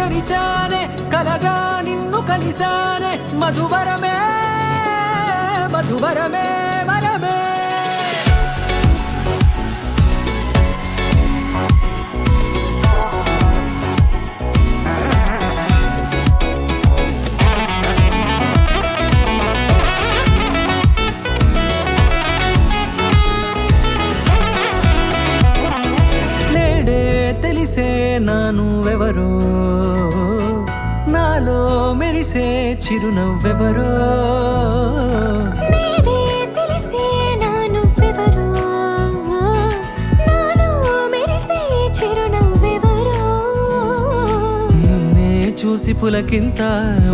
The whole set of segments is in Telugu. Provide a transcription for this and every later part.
తెరిచానే కలగా నిన్ను కలిసానే మధువరమే మధువరమే వరమే తెలిసే నానువెవరో నాలో మెరిసే చిరునవ్వెవరో నేడే తెలిసే నానువెవరో నాలో మెరిసే చిరునవ్వెవరో నిన్నే చూసి పులకింత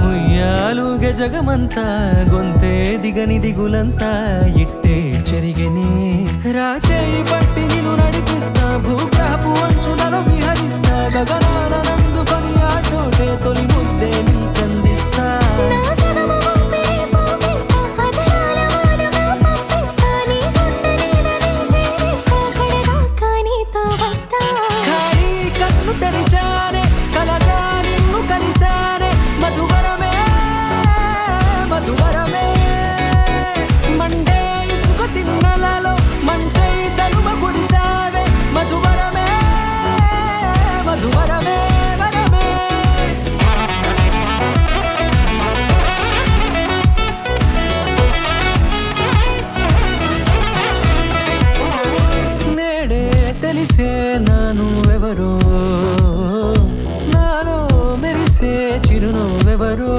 ఉయ్యాలుగే జగమంతా గొంతే దిగని దిగులంతా ఇట్టే చెరిగనే రాచేయి పట్టి నిన్ను నడిపిస్తా భూగ్రహపు అంచులలో విహరిస్తా గగనాన నందుకొని ఆ చోటే తొలి ముద్దే నీకందిస్తా నా సగము ఊపిరి పోగిస్తా అధరాల వాలుగా పంపిస్తా నీ గుండె నీడనే చేరిస్తా కడదాకా నీతో వస్తా ఖాళీ కన్ను తెరిచానే కలగా నిన్ను కలిసానే మధువరమే మధువరమే మండే ఇసుక తిన్నలలో మంచై చలువ కురిసావే మధువరమే మధువరమే వరమే నేడే తెలిసే నానువెవరో నాలో మెరిసే చిరునవ్వెవరో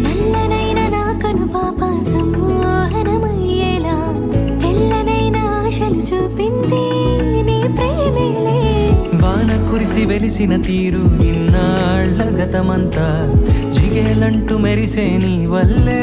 నల్లనైన నా కనుపాప సమ్మోహనమయ్యేలా తెల్లనైన ఆశలు చూపింది నీ ప్రేమేలే వాన కురిసి వెలిసిన తీరు ఇన్నాళ్ల గతమంతా జిగేలంటూ మెరిసే నీ వల్లే